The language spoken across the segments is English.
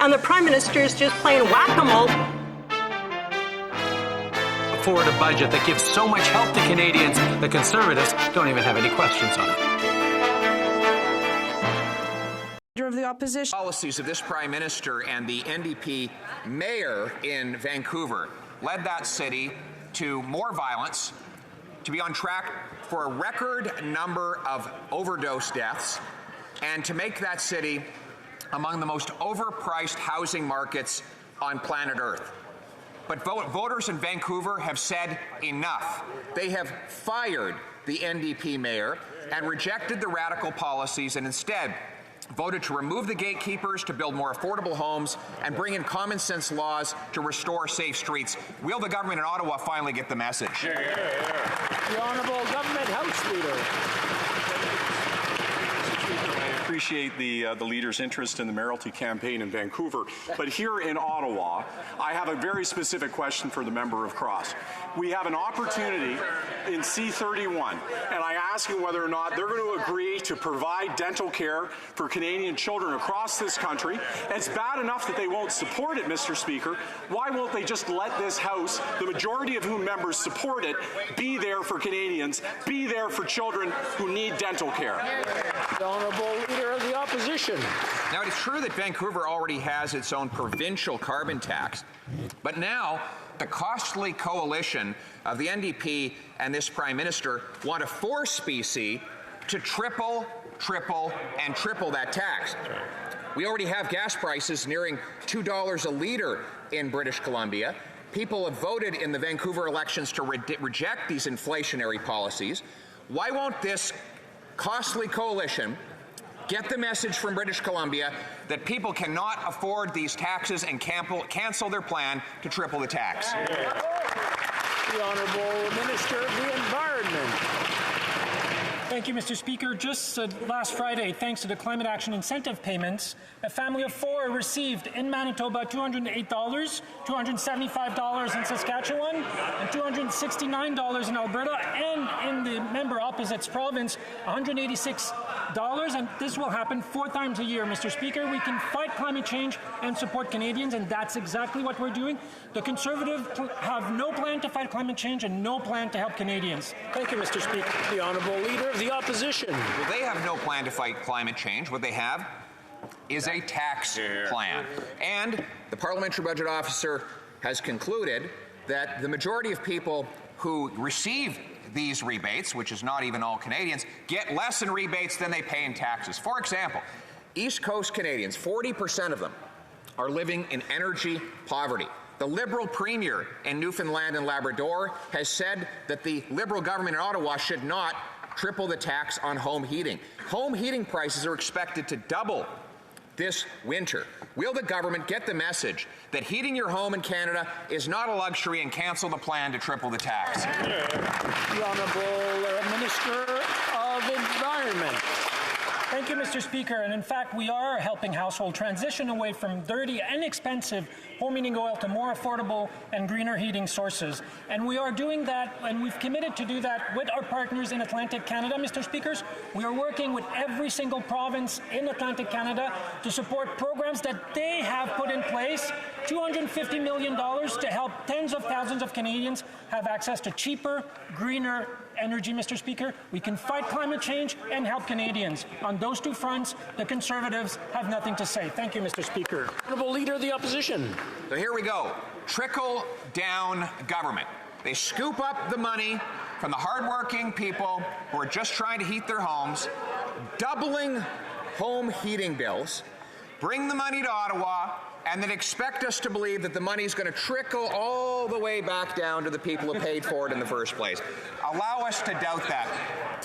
and the Prime Minister is just playing whack-a-mole. Forward a budget that gives so much help to Canadians, the Conservatives don't even have any questions on it. Leader of the Opposition. Policies of this Prime Minister and the NDP mayor in Vancouver led that city to more violence, to be on track for a record number of overdose deaths, and to make that city among the most overpriced housing markets on planet Earth. But voters in Vancouver have said enough. They have fired the NDP mayor and rejected the radical policies and instead voted to remove the gatekeepers, to build more affordable homes, and bring in common sense laws to restore safe streets. Will the government in Ottawa finally get the message? The Honourable Government House Leader. I appreciate the leader's interest in the mayoralty campaign in Vancouver, but here in Ottawa, I have a very specific question for the member of Cross. We have an opportunity in C31, and I ask him whether or not they're going to agree to provide dental care for Canadian children across this country. It's bad enough that they won't support it, Mr. Speaker. Why won't they just let this House, the majority of whom members support it, be there for Canadians, be there for children who need dental care? The Honourable Leader of the Opposition. Now, it is true that Vancouver already has its own provincial carbon tax, but now the costly coalition of the NDP and this Prime Minister want to force BC to triple, and triple that tax. We already have gas prices nearing $2 a litre in British Columbia. People have voted in the Vancouver elections to reject these inflationary policies. Why won't this costly coalition get the message from British Columbia that people cannot afford these taxes and cancel their plan to triple the tax? The Honourable Minister of the Environment. Thank you, Mr. Speaker. Just last Friday, thanks to the climate action incentive payments, a family of 4 received in Manitoba $208, $275 in Saskatchewan, and $269 in Alberta, and in the member opposite's province, $186. And this will happen 4 times a year, Mr. Speaker. We can fight climate change and support Canadians, and that's exactly what we're doing. The Conservatives have no plan to fight climate change and no plan to help Canadians. Thank you, Mr. Speaker. The Honourable Leader of the Opposition. Well, they have no plan to fight climate change. What they have is a tax plan. And the Parliamentary Budget Officer has concluded that the majority of people who receive these rebates, which is not even all Canadians, get less in rebates than they pay in taxes. For example, East Coast Canadians, 40% of them, are living in energy poverty. The Liberal Premier in Newfoundland and Labrador has said that the Liberal government in Ottawa should not triple the tax on home heating. Home heating prices are expected to double this winter. Will the government get the message that heating your home in Canada is not a luxury and cancel the plan to triple the tax? The Honourable Minister of Environment. Thank you, Mr. Speaker. And in fact, we are helping households transition away from dirty and expensive home heating oil to more affordable and greener heating sources. And we are doing that, and we've committed to do that with our partners in Atlantic Canada, Mr. Speakers. We are working with every single province in Atlantic Canada to support programs that they have put in place, $250 million to help tens of thousands of Canadians have access to cheaper, greener energy, Mr. Speaker. We can fight climate change and help Canadians. On those 2 fronts, the Conservatives have nothing to say. Thank you, Mr. Speaker. Honourable Leader of the Opposition. So here we go. Trickle-down government. They scoop up the money from the hardworking people who are just trying to heat their homes, doubling home heating bills, bring the money to Ottawa, and then expect us to believe that the money is going to trickle all the way back down to the people who paid for it in the first place. Allow us to doubt that.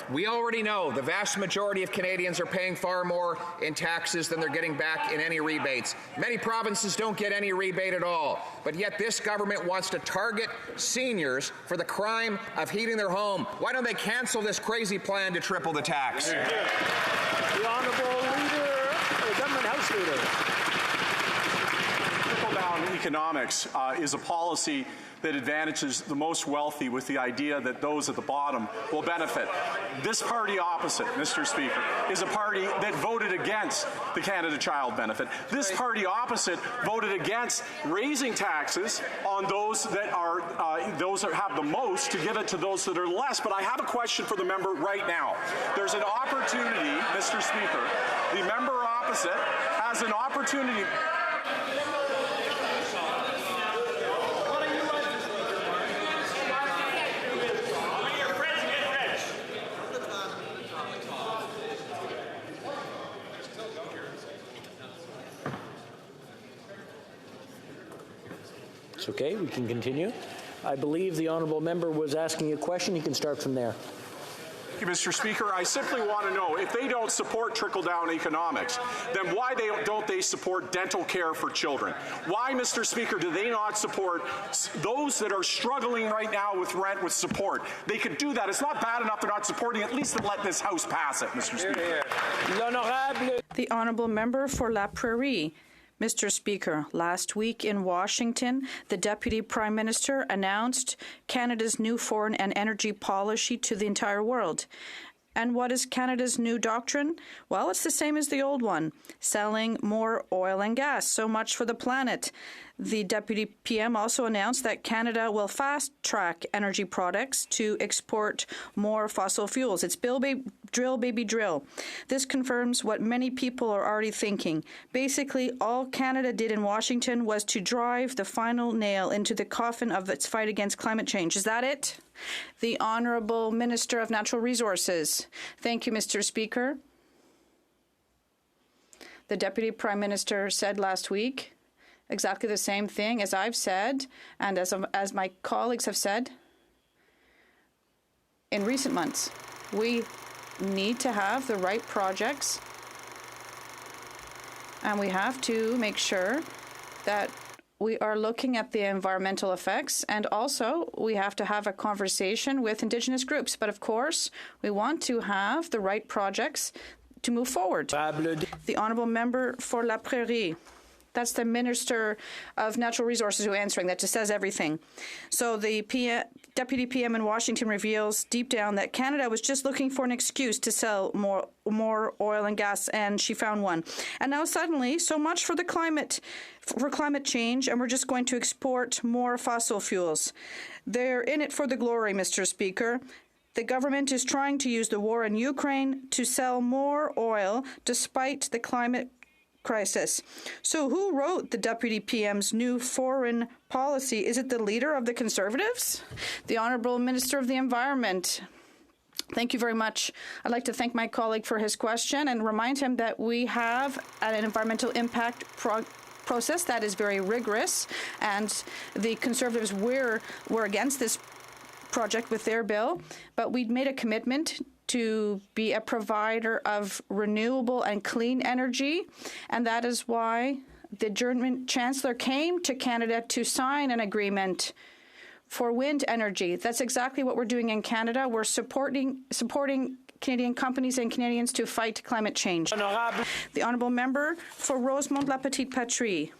We already know the vast majority of Canadians are paying far more in taxes than they're getting back in any rebates. Many provinces don't get any rebate at all, but yet this government wants to target seniors for the crime of heating their home. Why don't they cancel this crazy plan to triple the tax? The Honourable Leader, the Government House Leader. economics is a policy that advantages the most wealthy with the idea that those at the bottom will benefit. This party opposite, Mr. Speaker, is a party that voted against the Canada Child Benefit. This party opposite voted against raising taxes on those that are those that have the most to give it to those that are less. But I have a question for the member right now. There's an opportunity, Mr. Speaker. The member opposite has an opportunity. It's okay, we can continue. I believe the honourable member was asking a question. You can start from there. Thank you, Mr. Speaker. I simply want to know, if they don't support trickle-down economics, then why don't they support dental care for children? Why, Mr. Speaker, do they not support those that are struggling right now with rent with support? They could do that. It's not bad enough they're not supporting it. At least let this House pass it, Mr. Speaker. The honourable member for La Prairie. Mr. Speaker, last week in Washington, the Deputy Prime Minister announced Canada's new foreign and energy policy to the entire world. And what is Canada's new doctrine? Well, it's the same as the old one, selling more oil and gas. So much for the planet. The Deputy PM also announced that Canada will fast-track energy products to export more fossil fuels. It's drill, baby, drill. This confirms what many people are already thinking. Basically, all Canada did in Washington was to drive the final nail into the coffin of its fight against climate change. Is that it? The Honourable Minister of Natural Resources. Thank you, Mr. Speaker. The Deputy Prime Minister said last week exactly the same thing as I've said and as my colleagues have said in recent months. We need to have the right projects, and we have to make sure that we are looking at the environmental effects, and also we have to have a conversation with Indigenous groups. But of course, we want to have the right projects to move forward. The Honourable Member for La Prairie. That's the Minister of Natural Resources who answering. That just says everything. So the Deputy PM in Washington reveals deep down that Canada was just looking for an excuse to sell more oil and gas, and she found one. And now suddenly, so much for climate change, and we're just going to export more fossil fuels. They're in it for the glory, Mr. Speaker. The government is trying to use the war in Ukraine to sell more oil despite the climate crisis. So who wrote the Deputy PM's new foreign policy? Is it the leader of the Conservatives? The Honourable Minister of the Environment. Thank you very much. I'd like to thank my colleague for his question and remind him that we have an environmental impact process that is very rigorous, and the Conservatives were against this project with their bill, but we'd made a commitment to be a provider of renewable and clean energy, and that is why the German Chancellor came to Canada to sign an agreement for wind energy. That's exactly what we're doing in Canada. We're supporting Canadian companies and Canadians to fight climate change. The Honourable Member for Rosemont-La Petite Patrie.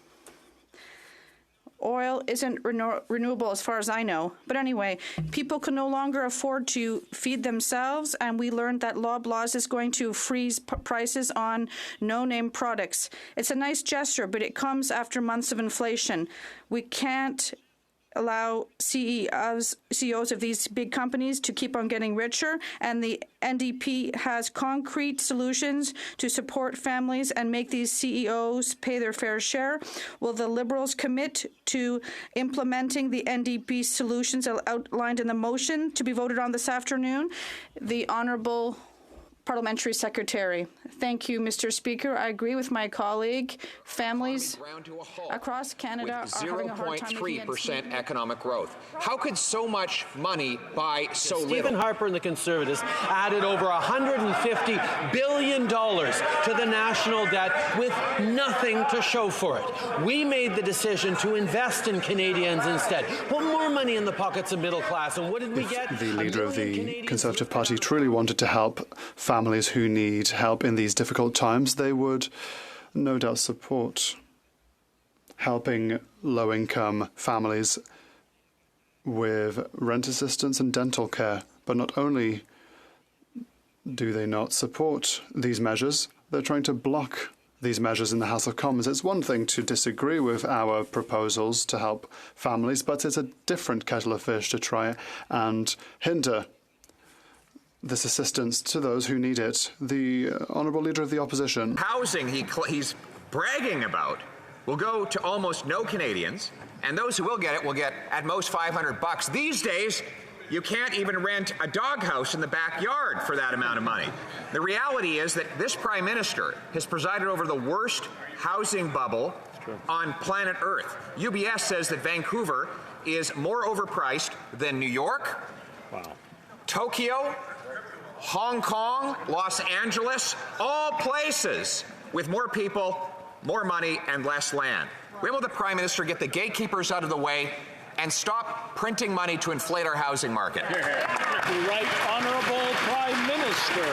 Oil isn't renewable as far as I know. But anyway, people can no longer afford to feed themselves, and we learned that Loblaws is going to freeze prices on no-name products. It's a nice gesture, but it comes after months of inflation. We can't allow CEOs of these big companies to keep on getting richer, and the NDP has concrete solutions to support families and make these CEOs pay their fair share. Will the Liberals commit to implementing the NDP solutions outlined in the motion to be voted on this afternoon? The Honourable Parliamentary Secretary. Thank you, Mr. Speaker. I agree with my colleague. Families across Canada are having a hard time making ends meet. 0.3% economic growth. How could so much money buy so little? Stephen Harper and the Conservatives added over $150 billion to the national debt with nothing to show for it. We made the decision to invest in Canadians instead, put more money in the pockets of middle class. And what did we get? The leader of the Conservative Party truly wanted to help families who need help in these difficult times, they would no doubt support helping low-income families with rent assistance and dental care. But not only do they not support these measures, they're trying to block these measures in the House of Commons. It's one thing to disagree with our proposals to help families, but it's a different kettle of fish to try and hinder this assistance to those who need it. The Honourable Leader of the Opposition. Housing he's bragging about will go to almost no Canadians, and those who will get it will get at most $500. These days, you can't even rent a doghouse in the backyard for that amount of money. The reality is that this Prime Minister has presided over the worst housing bubble on planet Earth. UBS says that Vancouver is more overpriced than New York, Tokyo, Hong Kong, Los Angeles, all places with more people, more money, and less land. When will the Prime Minister get the gatekeepers out of the way and stop printing money to inflate our housing market? The Right Honourable Prime Minister.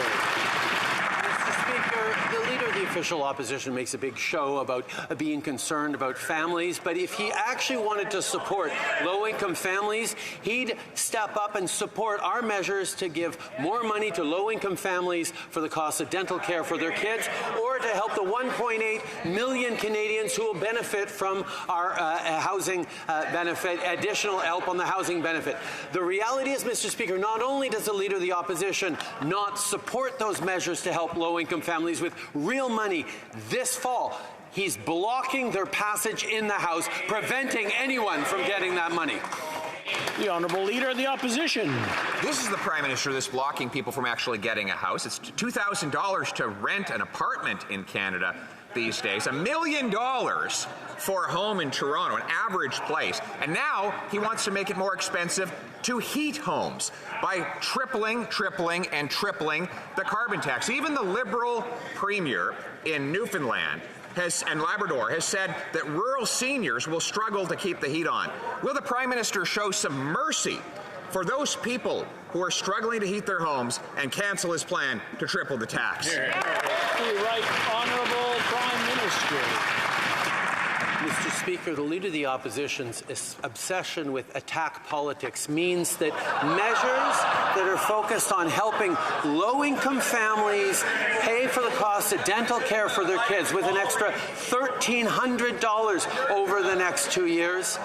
Mr. Speaker, the Leader of the Official Opposition makes a big show about being concerned about families, but if he actually wanted to support low-income families, he'd step up and support our measures to give more money to low-income families for the cost of dental care for their kids, or to help the 1.8 million Canadians who will benefit from our housing benefit, additional help on the housing benefit. The reality is, Mr. Speaker, not only does the Leader of the Opposition not support those measures to help low-income families with real money this fall, he's blocking their passage in the House, preventing anyone from getting that money. The Honourable Leader of the Opposition. This is the Prime Minister that's blocking people from actually getting a house. It's $2,000 to rent an apartment in Canada these days, $1 million for a home in Toronto, an average place. And now he wants to make it more expensive to heat homes by tripling the carbon tax. Even the Liberal Premier in Newfoundland and Labrador has said that rural seniors will struggle to keep the heat on. Will the Prime Minister show some mercy for those people who are struggling to heat their homes and cancel his plan to triple the tax? The Right Honourable Prime Minister. Mr. Speaker, the Leader of the Opposition's obsession with attack politics means that measures that are focused on helping low-income families pay for the cost of dental care for their kids with an extra $1,300 over the next 2 years,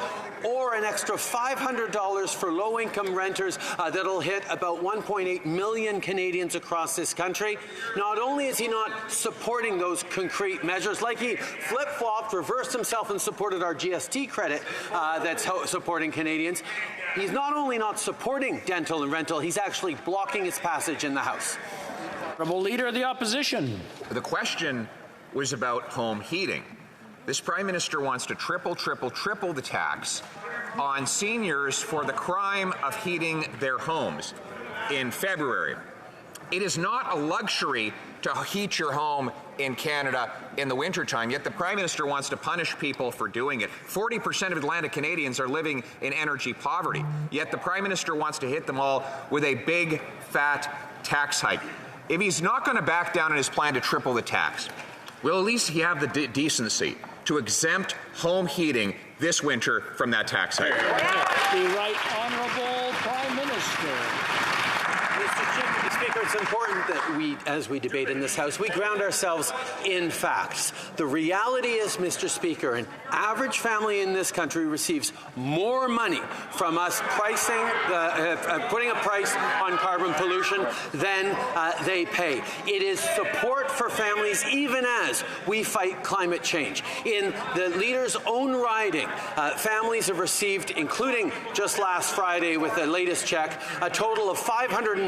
or an extra $500 for low-income renters that'll hit about 1.8 million Canadians across this country. Not only is he not supporting those concrete measures, like he flip-flopped, reversed himself and supported our GST credit that's supporting Canadians, he's not only not supporting dental and rental, he's actually blocking its passage in the House. Honourable Leader of the Opposition. The question was about home heating. This Prime Minister wants to triple the tax on seniors for the crime of heating their homes in February. It is not a luxury to heat your home in Canada in the wintertime, yet the Prime Minister wants to punish people for doing it. 40% of Atlantic Canadians are living in energy poverty, yet the Prime Minister wants to hit them all with a big, fat tax hike. If he's not going to back down on his plan to triple the tax, will at least he have the decency to exempt home heating this winter from that tax hike? The Right Honourable Prime Minister. Mr. Speaker, it's important that we, as we debate in this House, we ground ourselves in facts. The reality is, Mr. Speaker, an average family in this country receives more money from us pricing, putting a price on carbon pollution than they pay. It is support for families even as we fight climate change. In the Leader's own riding, families have received, including just last Friday with the latest check, a total of $550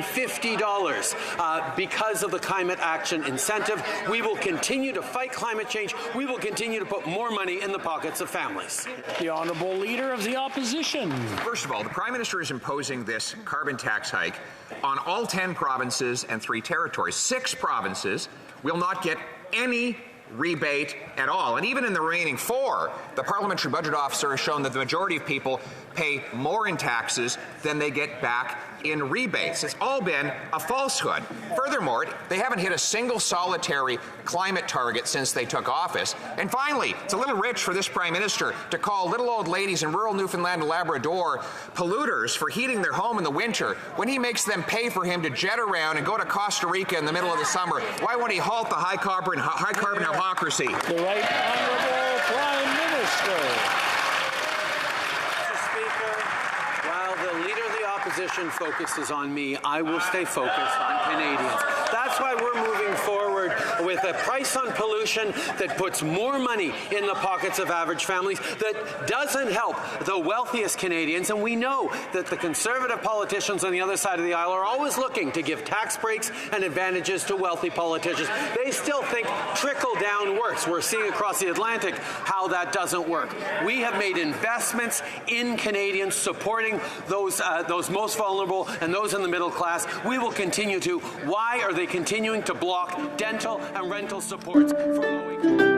because of the climate action incentive. We will continue to fight climate change. We will continue to put more money in the pockets of families. The Honourable Leader of the Opposition. First of all, the Prime Minister is imposing this carbon tax hike on all 10 provinces and 3 territories. 6 provinces will not get any rebate at all. And even in the remaining 4, the Parliamentary Budget Officer has shown that the majority of people pay more in taxes than they get back in rebates. It's all been a falsehood. Furthermore, they haven't hit a single solitary climate target since they took office. And finally, it's a little rich for this Prime Minister to call little old ladies in rural Newfoundland and Labrador polluters for heating their home in the winter when he makes them pay for him to jet around and go to Costa Rica in the middle of the summer. Why won't he halt the high carbon hypocrisy? The Right Honourable Prime Minister. Mr. Speaker, while the Leader of the Opposition focuses on me, I will stay focused on Canadians. That's why we're moving forward with a price on pollution that puts more money in the pockets of average families, that doesn't help the wealthiest Canadians. And we know that the Conservative politicians on the other side of the aisle are always looking to give tax breaks and advantages to wealthy politicians. They still think trickle-down works. We're seeing across the Atlantic how that doesn't work. We have made investments in Canadians, supporting those most vulnerable and those in the middle class. We will continue to. Why are they continuing to block dental and rental supports for low-income?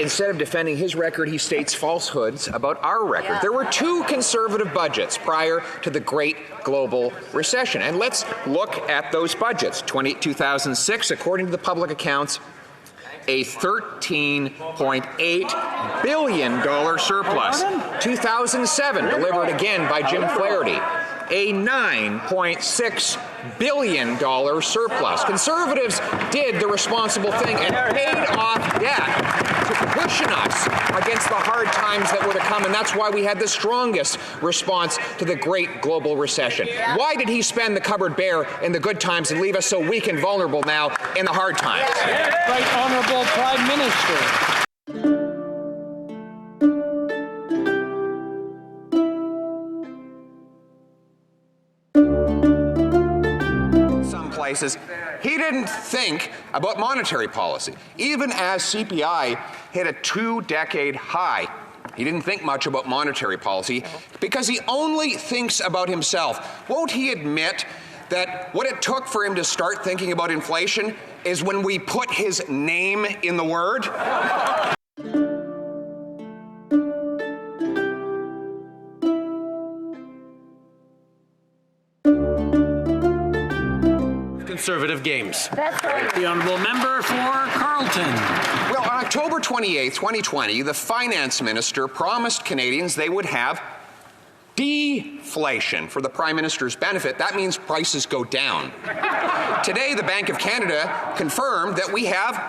Instead of defending his record, he states falsehoods about our record. There were two Conservative budgets prior to the Great Global Recession. And let's look at those budgets. 2006, according to the public accounts, a $13.8 billion surplus. 2007, delivered again by Jim Flaherty, a $9.6 billion surplus. Conservatives did the responsible thing and paid off debt to cushion us against the hard times that were to come, and that's why we had the strongest response to the Great Global Recession. Why did he spend the cupboard bare in the good times and leave us so weak and vulnerable now in the hard times? Right Honourable Prime Minister. Places. He didn't think about monetary policy. Even as CPI hit a 2-decade high, he didn't think much about monetary policy because he only thinks about himself. Won't he admit that what it took for him to start thinking about inflation is when we put his name in the word? Conservative games. That's right. The Honourable Member for Carleton. Well, on October 28, 2020, the Finance Minister promised Canadians they would have deflation. For the Prime Minister's benefit, that means prices go down. Today, the Bank of Canada confirmed that we have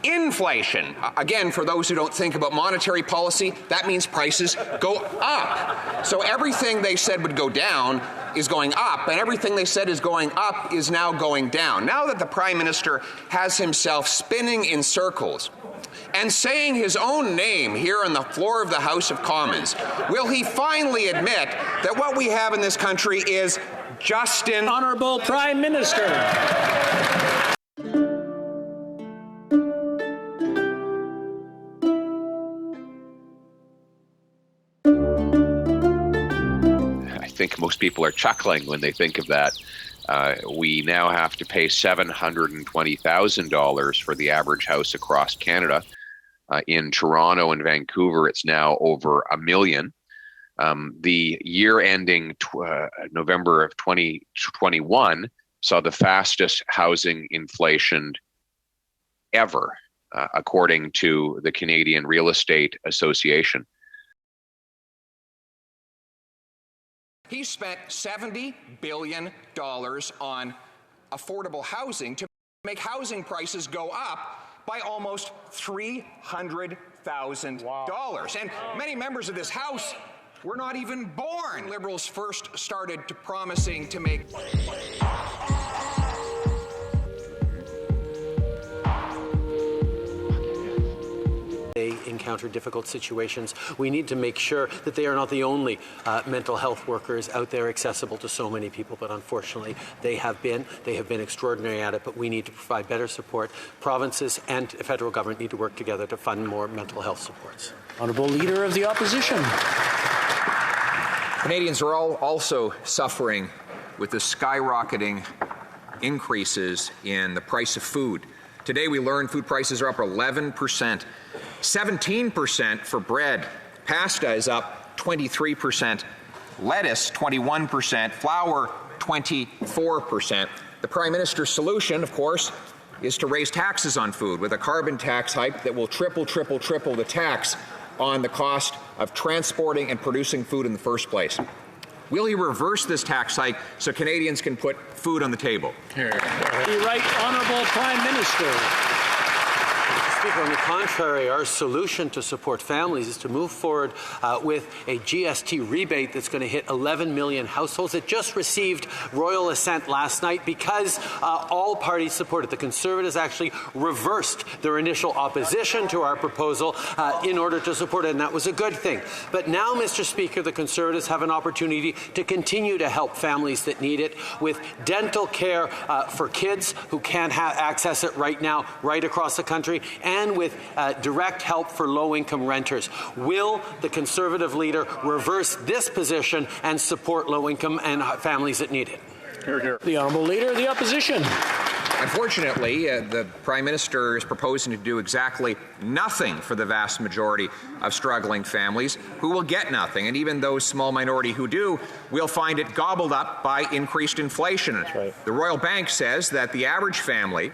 inflation. Again, for those who don't think about monetary policy, that means prices go up. So everything they said would go down is going up, and everything they said is going up is now going down. Now that the Prime Minister has himself spinning in circles and saying his own name here on the floor of the House of Commons, will he finally admit that what we have in this country is Justin? Honourable Prime Minister. I think most people are chuckling when they think of that. We now have to pay $720,000 for the average house across Canada. In Toronto and Vancouver, it's now over $1 million. The year ending November of 2021 saw the fastest housing inflation ever, according to the Canadian Real Estate Association. He spent $70 billion on affordable housing to make housing prices go up by almost $300,000. Wow. And many members of this House were not even born. Liberals first started promising to make... They encounter difficult situations. We need to make sure that they are not the only mental health workers out there accessible to so many people, but unfortunately they have been extraordinary at it, but we need to provide better support. Provinces and the federal government need to work together to fund more mental health supports. Honourable Leader of the Opposition. Canadians are all also suffering with the skyrocketing increases in the price of food. Today we learned food prices are up 11%, 17% for bread. Pasta is up 23%, lettuce 21%, flour 24%. The Prime Minister's solution, of course, is to raise taxes on food with a carbon tax hike that will triple the tax on the cost of transporting and producing food in the first place. Will he reverse this tax hike so Canadians can put food on the table? The Right Honourable Prime Minister. Speaker, on the contrary, our solution to support families is to move forward with a GST rebate that's going to hit 11 million households. It just received royal assent last night because all parties support it. The Conservatives actually reversed their initial opposition to our proposal in order to support it, and that was a good thing. But now, Mr. Speaker, the Conservatives have an opportunity to continue to help families that need it with dental care for kids who can't access it right now, right across the country, and with direct help for low-income renters. Will the Conservative leader reverse this position and support low-income and families that need it? Hear, hear. The Honourable Leader of the Opposition. Unfortunately, the Prime Minister is proposing to do exactly nothing for the vast majority of struggling families who will get nothing. And even those small minority who do will find it gobbled up by increased inflation. That's right. The Royal Bank says that the average family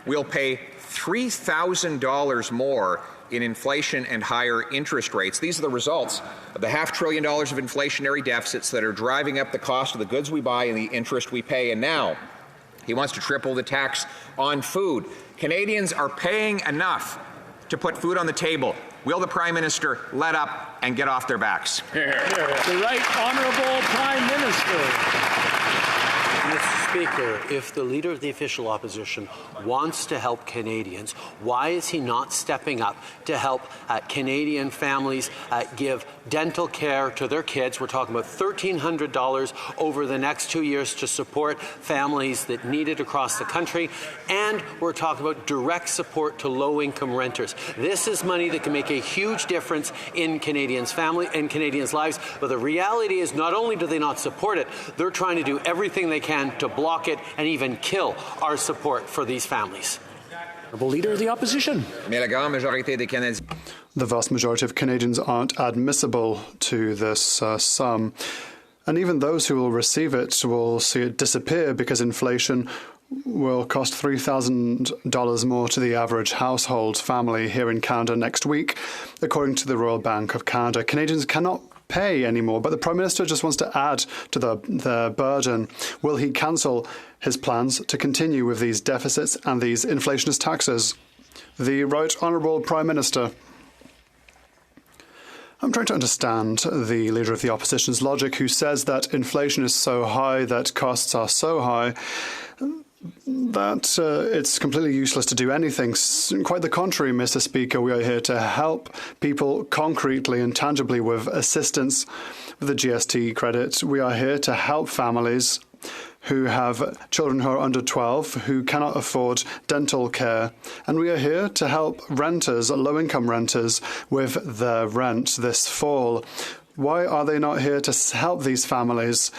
will pay $3,000 more in inflation and higher interest rates. These are the results of the $500 billion of inflationary deficits that are driving up the cost of the goods we buy and the interest we pay. And now he wants to triple the tax on food. Canadians are paying enough to put food on the table. Will the Prime Minister let up and get off their backs? The Right Honourable Prime Minister. Mr. Speaker, if the Leader of the Official Opposition wants to help Canadians, why is he not stepping up to help Canadian families give dental care to their kids? We're talking about $1,300 over the next 2 years to support families that need it across the country, and we're talking about direct support to low-income renters. This is money that can make a huge difference in Canadians' family and Canadians' lives, but the reality is not only do they not support it, they're trying to do everything they can to block it and even kill our support for these families. Honourable Leader of the Opposition. The vast majority of Canadians aren't admissible to this sum. And even those who will receive it will see it disappear because inflation will cost $3,000 more to the average household family here in Canada next week, according to the Royal Bank of Canada. Canadians cannot pay anymore, but the Prime Minister just wants to add to the burden. Will he cancel his plans to continue with these deficits and these inflationist taxes? The Right Honourable Prime Minister. I'm trying to understand the Leader of the Opposition's logic, who says that inflation is so high, that costs are so high, that it's completely useless to do anything. Quite the contrary, Mr. Speaker. We are here to help people concretely and tangibly with assistance with the GST credit. We are here to help families who have children who are under 12 who cannot afford dental care. And we are here to help renters, low-income renters, with their rent this fall. Why are they not here to help these families?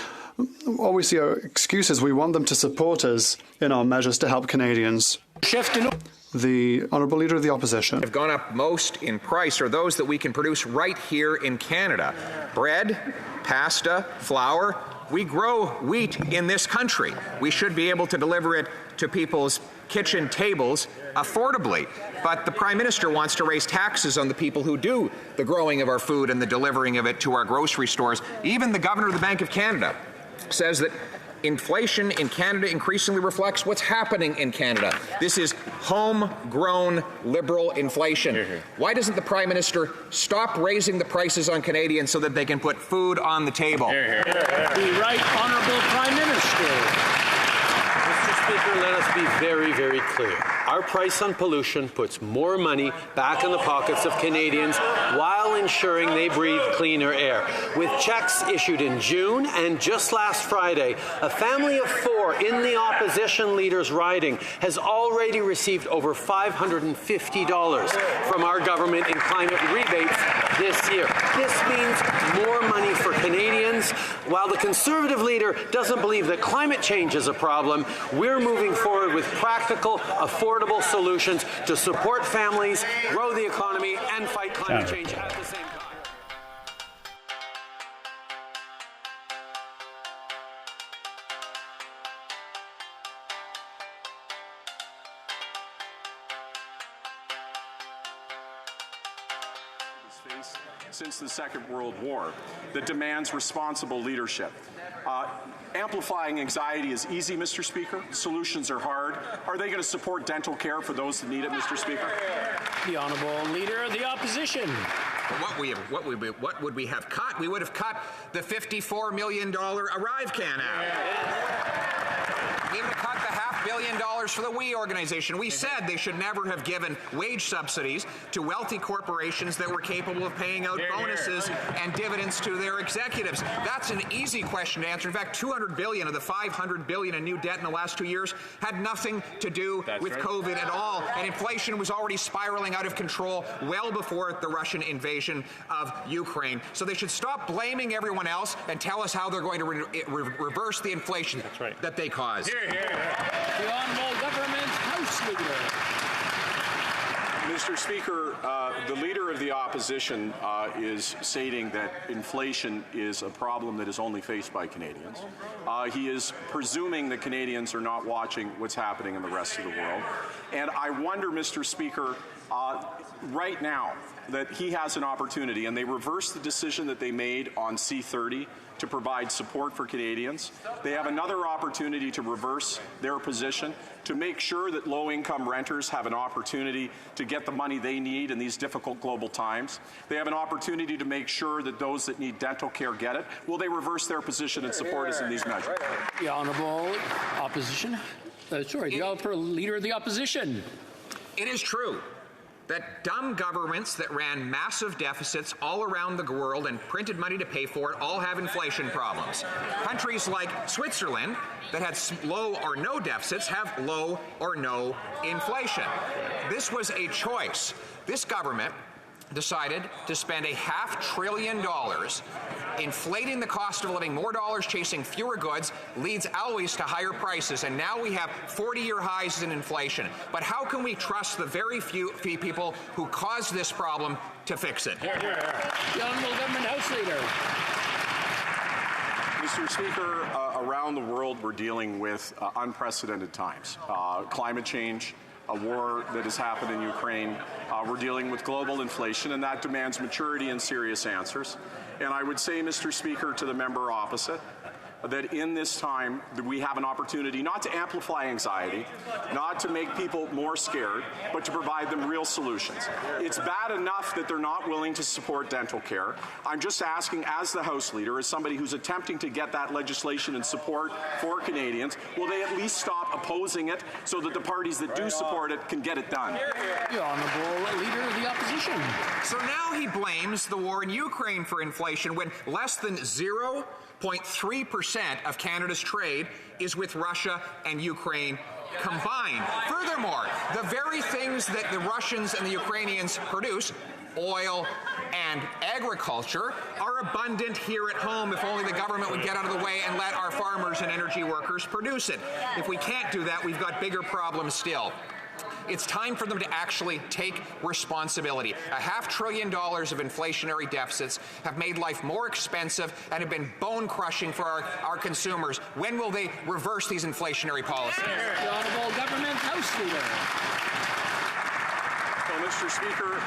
All we see are excuses. We want them to support us in our measures to help Canadians. The Honourable Leader of the Opposition. Have gone up most in price are those that we can produce right here in Canada. Bread, pasta, flour. We grow wheat in this country. We should be able to deliver it to people's kitchen tables affordably. But the Prime Minister wants to raise taxes on the people who do the growing of our food and the delivering of it to our grocery stores. Even the Governor of the Bank of Canada says that inflation in Canada increasingly reflects what's happening in Canada. This is homegrown Liberal inflation. Why doesn't the Prime Minister stop raising the prices on Canadians so that they can put food on the table? The Right Honourable Prime Minister. Mr. Speaker, let us be very, very clear. Our price on pollution puts more money back in the pockets of Canadians while ensuring they breathe cleaner air. With checks issued in June and just last Friday, a family of 4 in the opposition leader's riding has already received over $550 from our government in climate rebates this year. This means more money for Canadians, while the Conservative leader doesn't believe that climate change is a problem, we're moving forward with practical, affordable solutions to support families, grow the economy, and fight climate change at the same time. Since the Second World War that demands responsible leadership. Amplifying anxiety is easy, Mr. Speaker. Solutions are hard. Are they going to support dental care for those that need it, Mr. Speaker? The Honourable Leader of the Opposition. What would we have cut? We would have cut the $54 million Arrive Can Act. We would have cut the $500 million for the WE organization. We said they should never have given wage subsidies to wealthy corporations that were capable of paying out bonuses and dividends to their executives. That's an easy question to answer. In fact, $200 billion of the $500 billion in new debt in the last 2 years had nothing to do with COVID at all, and inflation was already spiraling out of control well before the Russian invasion of Ukraine. So they should stop blaming everyone else and tell us how they're going to reverse the inflation that they caused. The Honourable Government House Leader. Mr. Speaker, the Leader of the Opposition is stating that inflation is a problem that is only faced by Canadians. He is presuming that Canadians are not watching what's happening in the rest of the world. And I wonder, Mr. Speaker, right now that he has an opportunity, and they reversed the decision that they made on C-30 to provide support for Canadians. They have another opportunity to reverse their position, to make sure that low-income renters have an opportunity to get the money they need in these difficult global times. They have an opportunity to make sure that those that need dental care get it. Will they reverse their position and support us in these measures? The Honourable Opposition. The Honourable Leader of the Opposition. It is true that dumb governments that ran massive deficits all around the world and printed money to pay for it all have inflation problems. Countries like Switzerland that had low or no deficits have low or no inflation. This was a choice. This government decided to spend $500 billion inflating the cost of living. More dollars chasing fewer goods leads always to higher prices, and now we have 40-year highs in inflation. But how can we trust the very few people who caused this problem to fix it? The Honourable Government House Leader. Mr. Speaker, around the world we're dealing with unprecedented times. Climate change, a war that has happened in Ukraine. We're dealing with global inflation, and that demands maturity and serious answers. And I would say, Mr. Speaker, to the member opposite, that in this time we have an opportunity not to amplify anxiety, not to make people more scared, but to provide them real solutions. It's bad enough that they're not willing to support dental care. I'm just asking, as the House Leader, as somebody who's attempting to get that legislation and support for Canadians, will they at least stop opposing it so that the parties that do support it can get it done? The Honourable Leader of the Opposition. So now he blames the war in Ukraine for inflation when less than 0.3% of Canada's trade is with Russia and Ukraine combined. Furthermore, the very things that the Russians and the Ukrainians produce, oil and agriculture, are abundant here at home if only the government would get out of the way and let our farmers and energy workers produce it. If we can't do that, we've got bigger problems still. It's time for them to actually take responsibility. $500 billion of inflationary deficits have made life more expensive and have been bone-crushing for our consumers. When will they reverse these inflationary policies? The Honourable Government House Leader. Well, Mr. Speaker,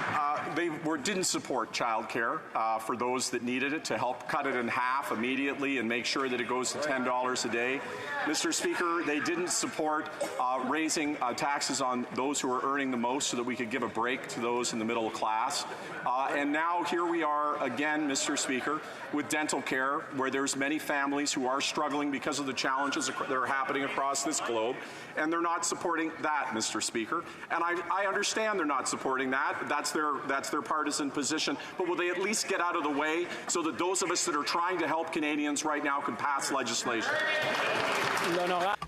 they didn't support childcare for those that needed it, to help cut it in half immediately and make sure that it goes to $10 a day. Mr. Speaker, they didn't support raising taxes on those who are earning the most so that we could give a break to those in the middle class. And now here we are again, Mr. Speaker, with dental care, where there's many families who are struggling because of the challenges that are happening across this globe, and they're not supporting that, Mr. Speaker. And I understand they're not supporting that. That's their partisan position. But will they at least get out of the way so that those of us that are trying to help Canadians right now can pass legislation?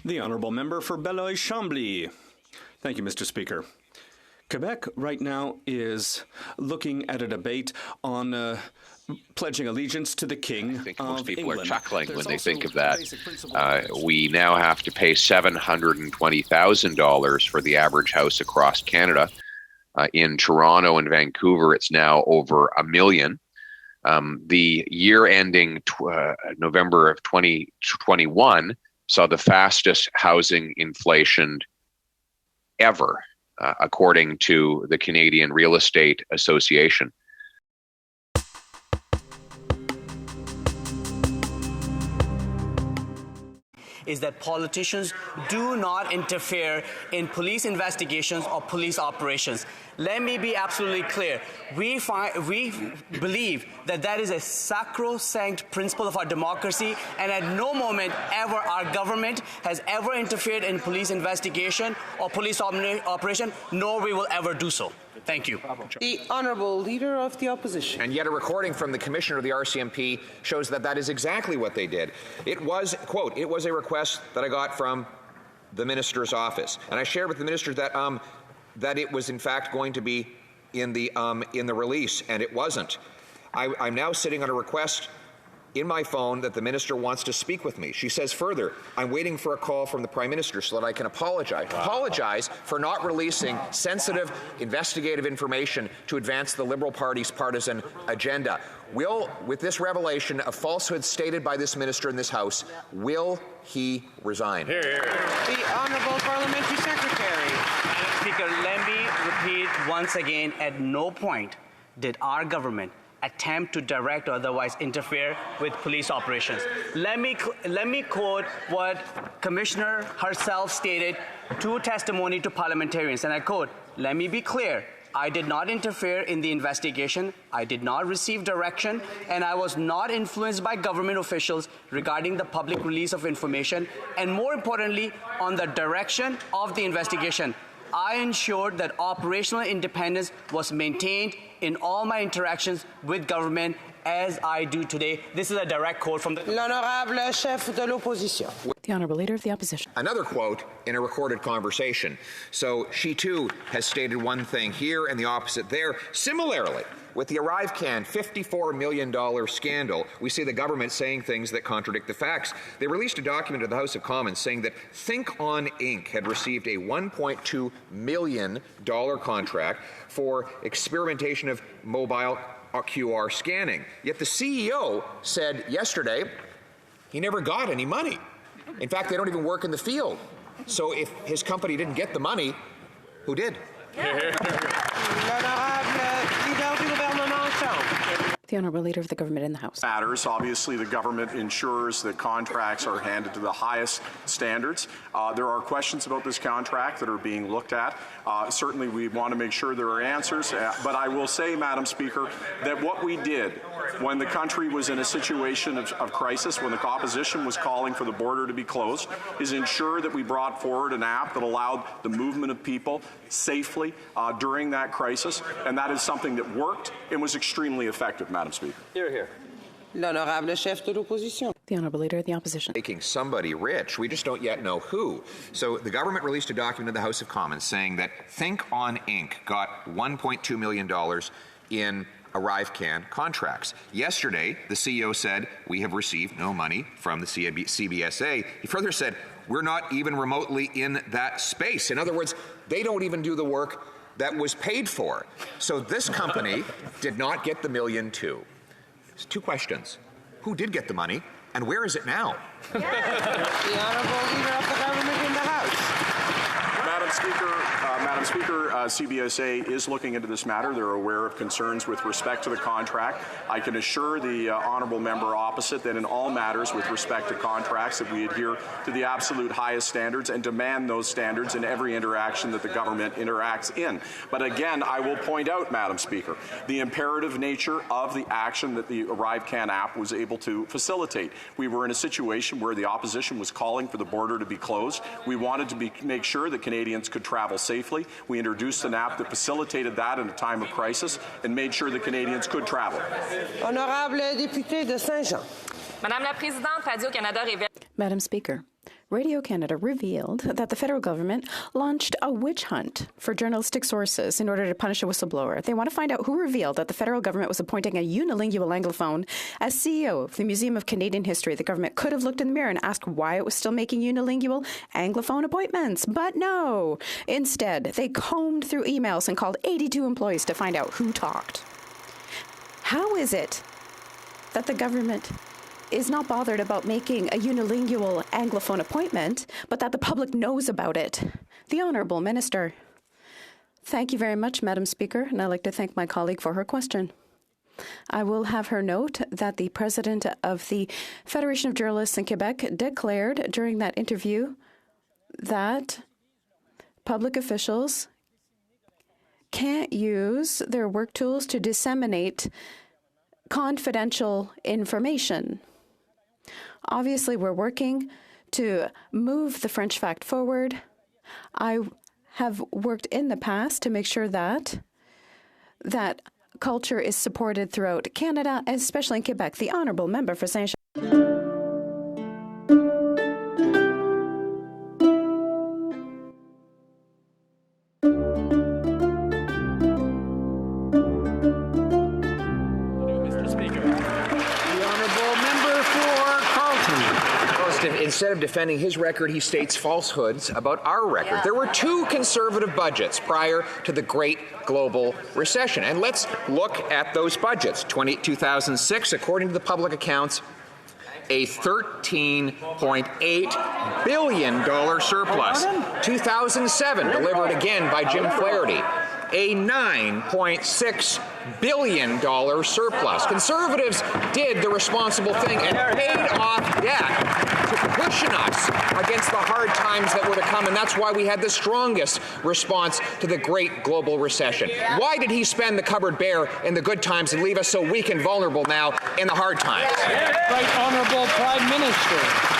The Honourable Member for Beloit-Chambly. Thank you, Mr. Speaker. Quebec right now is looking at a debate on pledging allegiance to the King. I think most people England. are chuckling There's when they also think of that. basic principle We now have to pay $720,000 for the average house across Canada. In Toronto and Vancouver, it's now over $1 million. The year ending November of 2021 saw the fastest housing inflation ever, according to the Canadian Real Estate Association. Is that politicians do not interfere in police investigations or police operations. Let me be absolutely clear. We believe that that is a sacrosanct principle of our democracy, and at no moment ever our government has ever interfered in police investigation or police operation, nor we will ever do so. Thank you. The Honourable Leader of the Opposition. And yet a recording from the Commissioner of the RCMP shows that that is exactly what they did. It was, quote, it was a request that I got from the Minister's office. And I shared with the Minister that that it was in fact going to be in the release, and it wasn't. I'm now sitting on a request in my phone that the Minister wants to speak with me. She says further, I'm waiting for a call from the Prime Minister so that I can apologize. Wow. Apologize for not releasing sensitive investigative information to advance the Liberal Party's partisan agenda. With this revelation of falsehoods stated by this Minister in this House, will he resign? Here, here. The Honourable Parliamentary Secretary. Madam Speaker, let me repeat once again, at no point did our government attempt to direct or otherwise interfere with police operations. Let me quote what Commissioner herself stated to testimony to parliamentarians, and I quote, "Let me be clear. I did not interfere in the investigation. I did not receive direction, and I was not influenced by government officials regarding the public release of information, and more importantly, on the direction of the investigation. I ensured that operational independence was maintained in all my interactions with government as I do today." This is a direct quote from the L'Honorable Chef de l'Opposition. The Honourable Leader of the Opposition. Another quote in a recorded conversation. So she too has stated one thing here and the opposite there. Similarly, with the ArriveCan $54 million scandal, we see the government saying things that contradict the facts. They released a document to the House of Commons saying that Think On Inc. had received a $1.2 million contract for experimentation of mobile QR scanning. Yet the CEO said yesterday he never got any money. In fact, they don't even work in the field. So if his company didn't get the money, who did? The Honourable Leader of the Government in the House. Matters. Obviously, the government ensures that contracts are handed to the highest standards. There are questions about this contract that are being looked at. Certainly, we want to make sure there are answers. But I will say, Madam Speaker, that what we did when the country was in a situation of crisis, when the opposition was calling for the border to be closed, is ensure that we brought forward an app that allowed the movement of people safely during that crisis. And that is something that worked and was extremely effective, Madam Speaker. Hear, hear. L'Honorable Chef de l'Opposition. The Honourable Leader of the Opposition. Making somebody rich. We just don't yet know who. So the government released a document in the House of Commons saying that Think On Inc. got $1.2 million in ArriveCan contracts. Yesterday, the CEO said, we have received no money from the CBSA. He further said, we're not even remotely in that space. In other words, they don't even do the work that was paid for. So this company did not get the $1.2 million. Two questions. Who did get the money, and where is it now? The Honourable Leader of the Government in the House. Madam Speaker, CBSA is looking into this matter. They're aware of concerns with respect to the contract. I can assure the honourable member opposite that in all matters with respect to contracts that we adhere to the absolute highest standards and demand those standards in every interaction that the government interacts in. But again, I will point out, Madam Speaker, the imperative nature of the action that the ArriveCan app was able to facilitate. We were in a situation where the opposition was calling for the border to be closed. We wanted to make sure that Canadians could travel safely. We introduced an app that facilitated that in a time of crisis and made sure that Canadians could travel. Honorable député de Saint-Jean. Madame la Présidente, Radio-Canada révèle. Madam Speaker, Radio Canada revealed that the federal government launched a witch hunt for journalistic sources in order to punish a whistleblower. They want to find out who revealed that the federal government was appointing a unilingual Anglophone as CEO of the Museum of Canadian History. The government could have looked in the mirror and asked why it was still making unilingual Anglophone appointments, but no. Instead, they combed through emails and called 82 employees to find out who talked. How is it that the government is not bothered about making a unilingual Anglophone appointment, but that the public knows about it? The Honourable Minister. Thank you very much, Madam Speaker, and I'd like to thank my colleague for her question. I will have her note that the president of the Federation of Journalists in Quebec declared during that interview that public officials can't use their work tools to disseminate confidential information. Obviously, we're working to move the French fact forward. I have worked in the past to make sure that culture is supported throughout Canada, especially in Quebec. The Honourable Member for Saint-Jean. Instead of defending his record, he states falsehoods about our record. There were two conservative budgets prior to the great global recession. And let's look at those budgets. 2006, according to the public accounts, a $13.8 billion surplus. 2007, delivered again by Jim Flaherty, a $9.6 billion surplus. Conservatives did the responsible thing and paid off debt to cushion us against the hard times that were to come, and that's why we had the strongest response to the great global recession. Why did he spend the cupboard bare in the good times and leave us so weak and vulnerable now in the hard times? Right Honourable Prime Minister.